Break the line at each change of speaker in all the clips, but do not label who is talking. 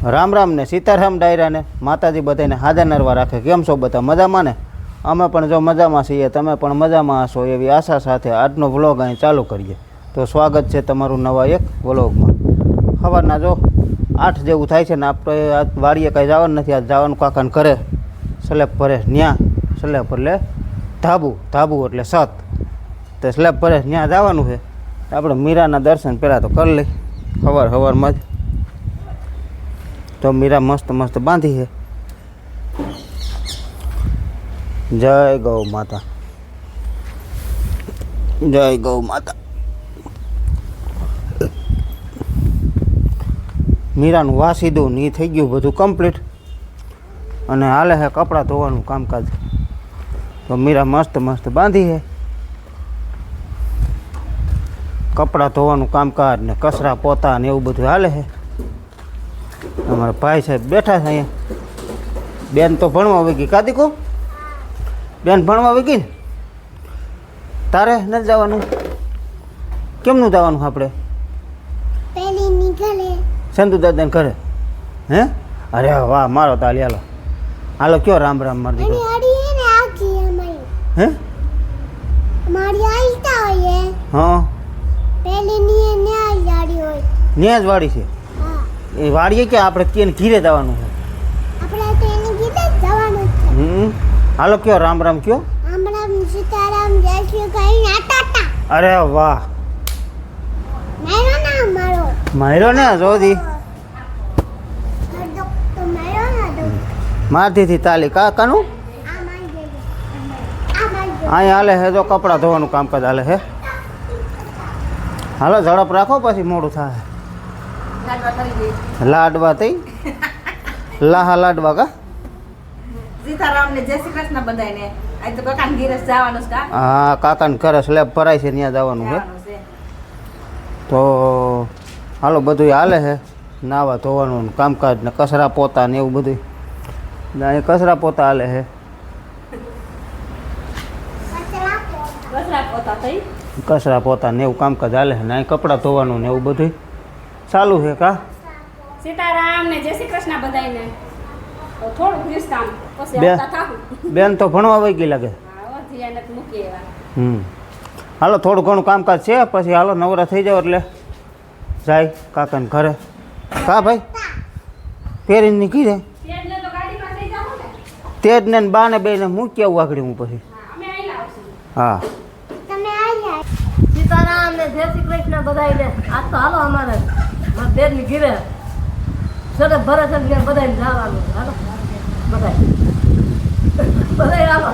રામ રામ ને સીતારામ ડાયરા ને માતાજી બધાને હાજર નરવા રાખે. કેમ છો બધા? મજામાં ને? અમે પણ જો મજામાં છીએ, તમે પણ મજામાં હશો એવી આશા સાથે આજનો વ્લોગ અહીં ચાલુ કરીએ. તો સ્વાગત છે તમારું નવા એક વ્લોગમાં. સવારના જો 8 જેવું થાય છે ને આપણે આજ વાડીએ કાંઈ જવાનું નથી. આજ જવાનું કાકાને ઘરે સ્લેબ ભરે ન્યા સ્લેબ એટલે ધાબુ એટલે છત તો સ્લેબ ભરે ત્યાં જવાનું છે. આપણે મીરાના દર્શન પહેલાં તો કરી લઈ સવારમાં જ. તો મીરા મસ્ત મસ્ત બાંધી છે. જય ગૌ માતા, જય ગૌ માતા. મીરાનું વાસી દઉં ને એ થઈ ગયું બધું કમ્પ્લીટ અને હાલે છે કપડાં ધોવાનું કામકાજ. તો મીરા મસ્ત મસ્ત બાંધી છે. કપડાં ધોવાનું કામકાજ ને કચરા પોતા ને એવું બધું હાલે છે. અમારા ભાઈ સાહેબ બેઠા છે અહીંયા. બેન તો ભણવા આવી ગઈ. કાદીકો બેન ભણવા આવી ગઈ ને? તારે નથી જવાનું? કેમનું જવાનું આપણે? સંતુ દાદાને ઘરે. હે? અરે વાહ, મારો તાલી. હાલો હાલો, કયો રામ રામ માર દીકરો. હે? હા, ન્યા જ વાડી છે. એ વાડીએ કે આપણે તેને ઘીરે જવાનું છે? હાલો કયો રામ રામ કયો. અરે વાહ, માર્યો ને જોધી મારથી તાલી કાકાનું. અહીંયા હાલે છે જો કપડાં ધોવાનું કામકાજ હાલે છે. હાલો ઝડપ રાખો પછી મોડું થાય. લાડવા થઈ લાહા લાડવા કા
સીતારામ ને જય શ્રી કૃષ્ણ બધાને. આજ તો કાકાને ઘરે જવાનું છે કા?
હા, કાકાને ઘરે સ્લેબ ભરાય છે ત્યાં જવાનું છે. તો હાલો બધું હાલે છે. નાવા ધોવાનું કામકાજ ને કચરા પોતા ને એવું બધું. અહીં કચરા પોતા હાલે છે. કચરા પોતા ને એવું કામકાજ હાલે છે ને અહીં કપડાં ધોવાનું ને એવું બધું ચાલુ છે કા?
સીતારામ ને જય શ્રી કૃષ્ણ બધાને. થોડું વિસ્તાર પછી આવતા થાકું.
બેન તો ભણવા વઈ ગઈ લાગે. હાલો થોડું ઘણું કામકાજ છે પછી હાલો નવરા થઈ જાવ એટલે જાય કાકાને ઘરે. કા ભાઈ પહેરીને નીકળી જાય. તેજ ને બાને બેને મૂકી આવું આગળ હું પછી. હા,
સીતારામ ને જય શ્રી કૃષ્ણ બધાને. આજ તો હાલો અમારે બેન ની ઘીરે સડે ભરે છે બધાને જવાનું. હાલો બધા હાલો.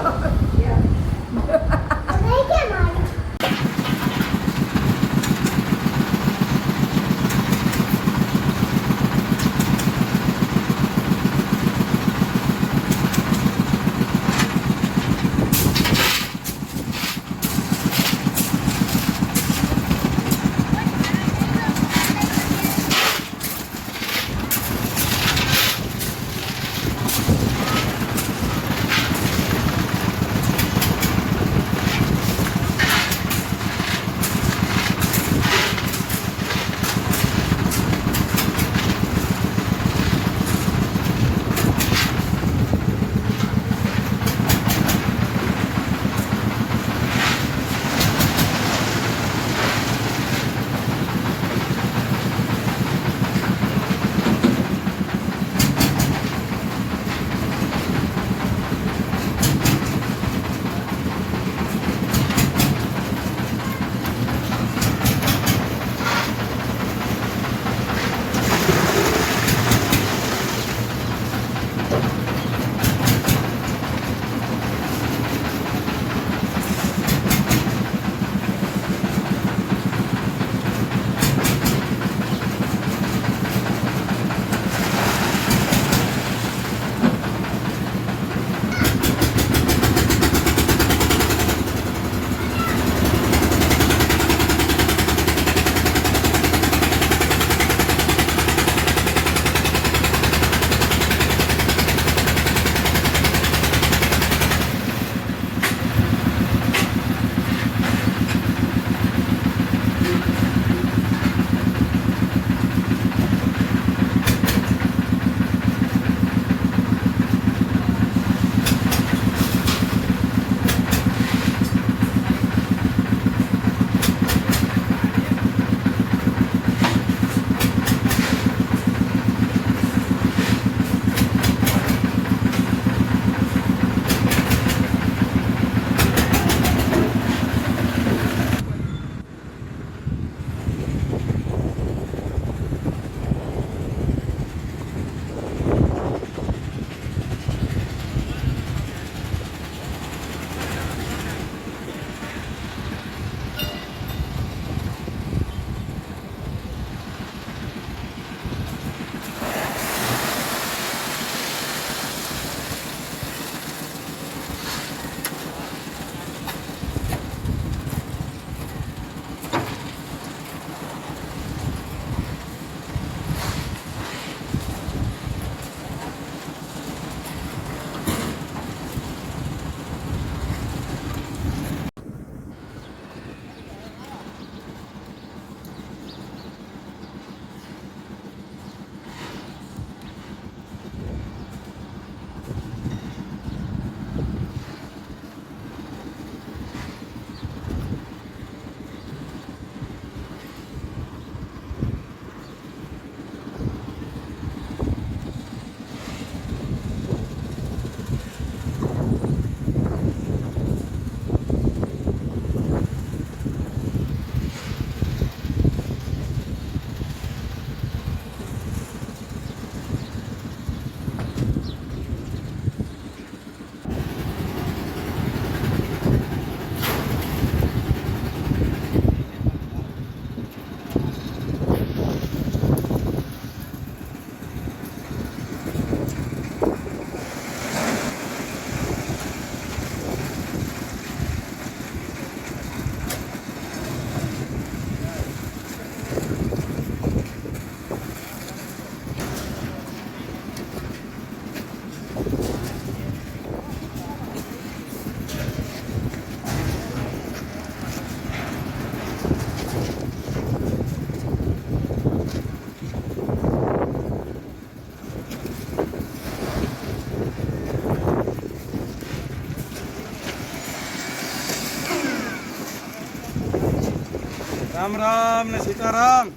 રામ રામ ને સીતારામ.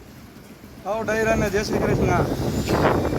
આવો ડાયરા ને જય શ્રી કૃષ્ણ.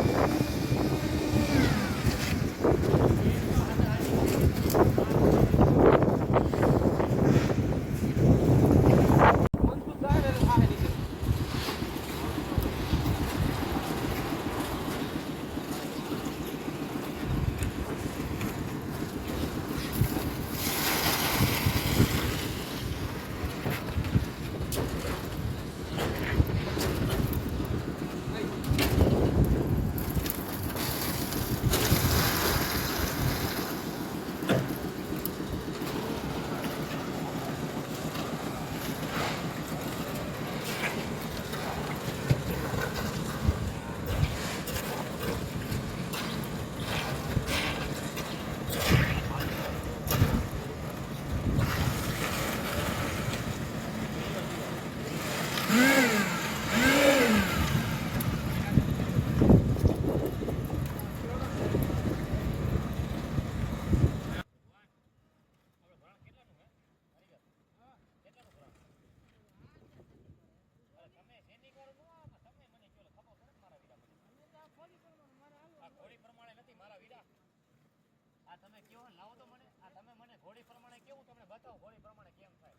આ તમે કેવો લાવો તો મને આ તમે મને ઘોડી પ્રમાણે કેવું તમને બતાવો ઘોડી પ્રમાણે કેમ થાય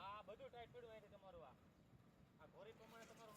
આ બધું ટાઈટ પડ્યું હોય તમારું આ ઘોડી પ્રમાણે તમારું